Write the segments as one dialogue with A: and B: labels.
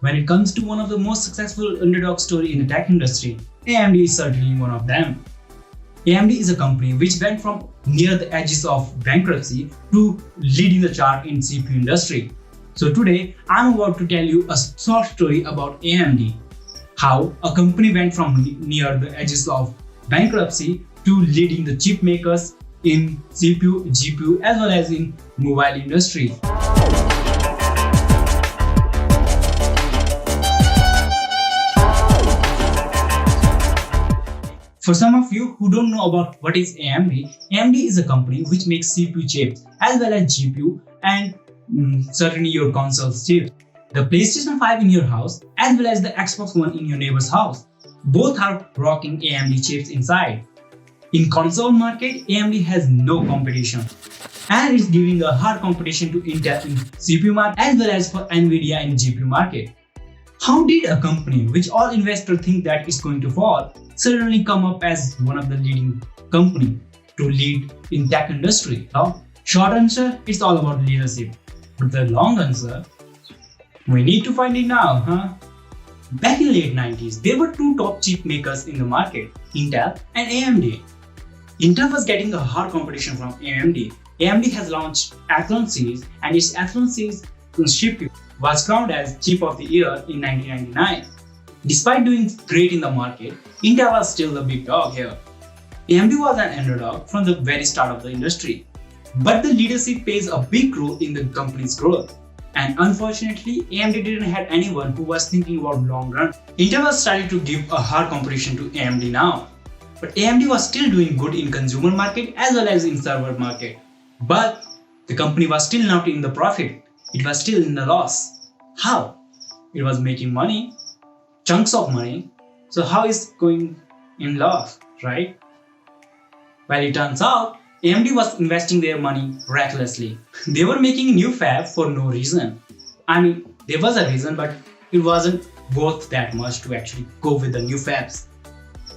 A: When it comes to one of the most successful underdog story in the tech industry, AMD is certainly one of them. AMD is a company which went from near the edges of bankruptcy to leading the chart in CPU industry. So today, I'm about to tell you a short story about AMD. How a company went from near the edges of bankruptcy to leading the chip makers in CPU, GPU as well as in mobile industry. For some of you who don't know about what is AMD, AMD is a company which makes CPU chips as well as GPU and certainly your consoles chips. The PlayStation 5 in your house as well as the Xbox One in your neighbor's house, both are rocking AMD chips inside. In console market, AMD has no competition and it's giving a hard competition to Intel in CPU market as well as for Nvidia in GPU market. How did a company which all investors think that is going to fall suddenly come up as one of the leading company to lead in tech industry? Now, short answer, it's all about leadership. But the long answer, we need to find it now, Back in late 90s, there were two top chip makers in the market, Intel and AMD. Intel was getting a hard competition from AMD. AMD has launched Athlon series and its Athlon series CPU was crowned as Chip of the Year in 1999. Despite doing great in the market, Intel was still the big dog here. AMD was an underdog from the very start of the industry. But the leadership plays a big role in the company's growth. And unfortunately, AMD didn't have anyone who was thinking about long run. Intel was starting to give a hard competition to AMD now. But AMD was still doing good in consumer market as well as in server market. But the company was still not in the profit. It was still in the loss. How? It was making money, chunks of money. So how is going in loss, right? Well, it turns out AMD was investing their money recklessly. They were making new fab for no reason. I mean, there was a reason, but it wasn't worth that much to actually go with the new fabs.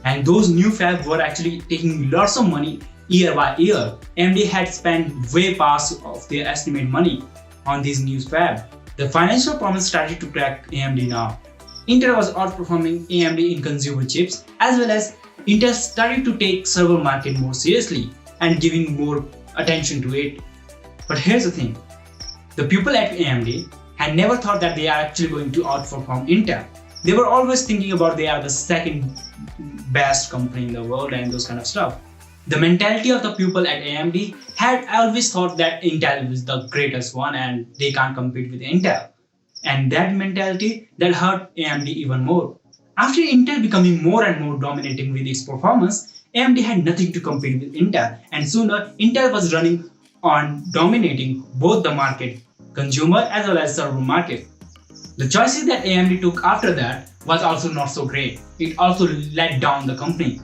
A: And those new fabs were actually taking lots of money year by year. AMD had spent way past of their estimated money on these new fab. The financial problems started to crack AMD now. Intel was outperforming AMD in consumer chips as well as Intel started to take server market more seriously and giving more attention to it. But here's the thing, the people at AMD had never thought that they are actually going to outperform Intel. They were always thinking about they are the second best company in the world and those kind of stuff. The mentality of the people at AMD had always thought that Intel is the greatest one and they can't compete with Intel. And that mentality that hurt AMD even more. After Intel becoming more and more dominating with its performance, AMD had nothing to compete with Intel, and sooner Intel was running on dominating both the market, consumer as well as server market. The choices that AMD took after that was also not so great. It also let down the company.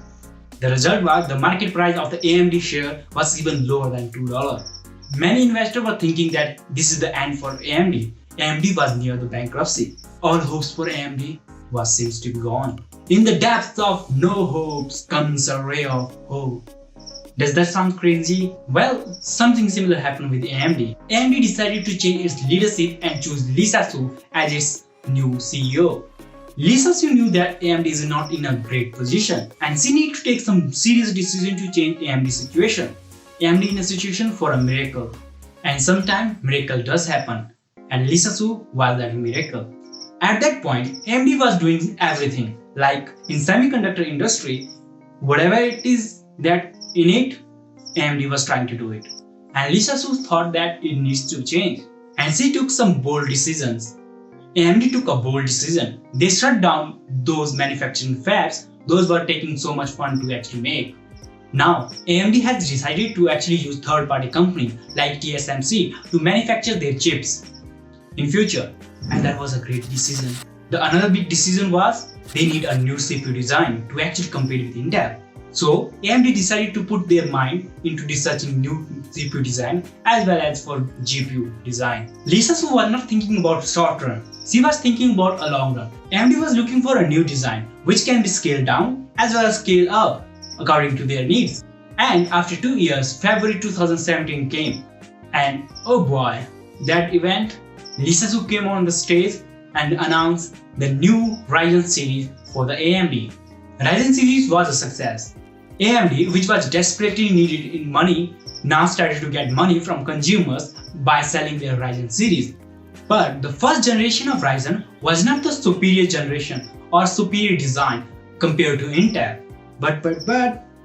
A: The result was the market price of the AMD share was even lower than $2. Many investors were thinking that this is the end for AMD. AMD was near the bankruptcy. All hopes for AMD seems to be gone. In the depths of no hopes comes a ray of hope. Does that sound crazy? Well, something similar happened with AMD. AMD decided to change its leadership and choose Lisa Su as its new CEO. Lisa Su knew that AMD is not in a great position and she needed to take some serious decision to change AMD's situation. AMD in a situation for a miracle. And sometimes miracle does happen. And Lisa Su was that miracle. At that point, AMD was doing everything. Like in semiconductor industry, whatever it is that in it, AMD was trying to do it. And Lisa Su thought that it needs to change. And she took some bold decisions. AMD took a bold decision. They shut down those manufacturing fabs. Those were taking so much fun to actually make. Now, AMD has decided to actually use third-party companies like TSMC to manufacture their chips in future. And that was a great decision. Another big decision was they need a new CPU design to actually compete with Intel. So AMD decided to put their mind into researching new CPU design as well as for GPU design. Lisa Su was not thinking about short run, she was thinking about a long run. AMD was looking for a new design which can be scaled down as well as scaled up according to their needs. And after 2 years, February 2017 came, and oh boy, that event, Lisa Su came on the stage and announced the new Ryzen series for the AMD. Ryzen series was a success. AMD, which was desperately needed in money, now started to get money from consumers by selling their Ryzen series. But the first generation of Ryzen was not the superior generation or superior design compared to Intel. But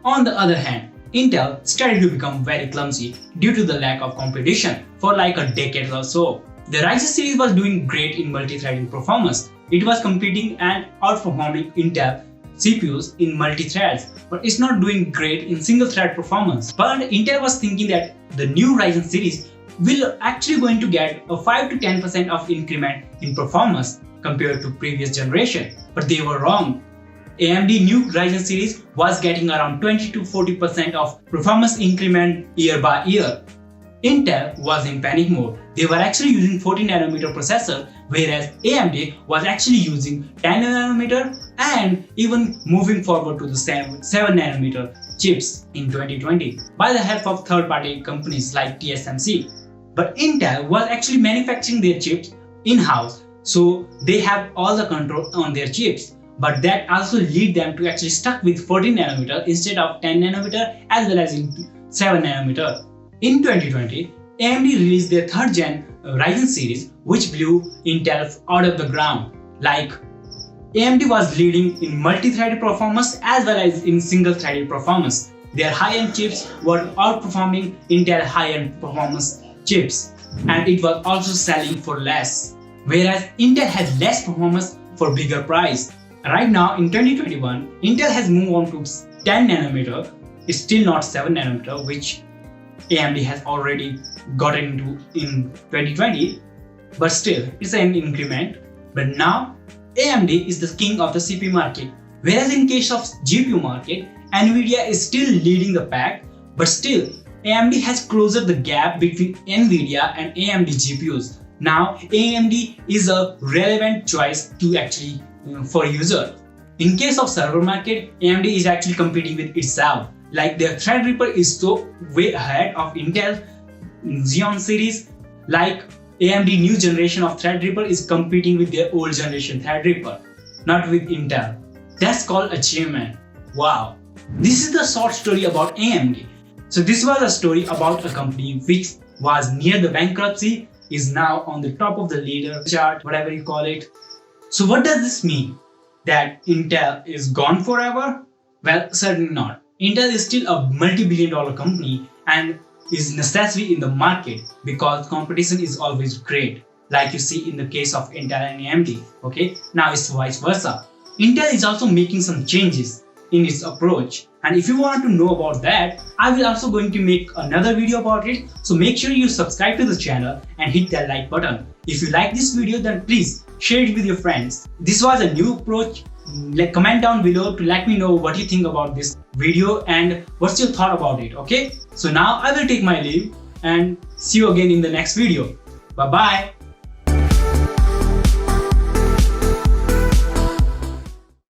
A: on the other hand, Intel started to become very clumsy due to the lack of competition for like a decade or so. The Ryzen series was doing great in multi-threading performance. It was competing and outperforming Intel CPUs in multi-threads, but it's not doing great in single-thread performance. But Intel was thinking that the new Ryzen series will actually going to get a 5 to 10% of increment in performance compared to previous generation. But they were wrong. AMD new Ryzen series was getting around 20 to 40% of performance increment year by year. Intel was in panic mode. They were actually using 14nm processor, whereas AMD was actually using 10nm and even moving forward to the 7nm chips in 2020 by the help of third-party companies like TSMC. But Intel was actually manufacturing their chips in-house, so they have all the control on their chips. But that also lead them to actually stuck with 14nm instead of 10nm as well as in 7nm. In 2020, AMD released their third gen Ryzen series, which blew Intel out of the ground. Like, AMD was leading in multi-threaded performance as well as in single-threaded performance. Their high-end chips were outperforming Intel high-end performance chips, and it was also selling for less. Whereas Intel has less performance for bigger price. Right now in 2021, Intel has moved on to 10nm. It's still not 7nm, which AMD has already gotten into in 2020, but still it's an increment. But now AMD is the king of the CPU market, whereas in case of GPU market, Nvidia is still leading the pack, but still AMD has closed the gap between Nvidia and AMD GPUs. Now AMD is a relevant choice to actually for user. In case of server market, AMD is actually competing with itself. Like their Threadripper is so way ahead of Intel Xeon series. Like AMD new generation of Threadripper is competing with their old generation Threadripper, not with Intel. That's called achievement. Wow. This is the short story about AMD. So this was a story about a company which was near the bankruptcy, is now on the top of the leader chart, whatever you call it. So what does this mean? That Intel is gone forever? Well, certainly not. Intel is still a multi-billion-dollar company and is necessary in the market because competition is always great, like you see in the case of Intel and AMD. Okay, now it's vice versa. Intel is also making some changes in its approach, and if you want to know about that, I will also going to make another video about it. So make sure you subscribe to the channel and hit that like button. If you like this video, then please share it with your friends. This was a new approach. Comment down below to let me know what you think about this video and what's your thought about it. Okay, so now I will take my leave and see you again in the next video. Bye bye.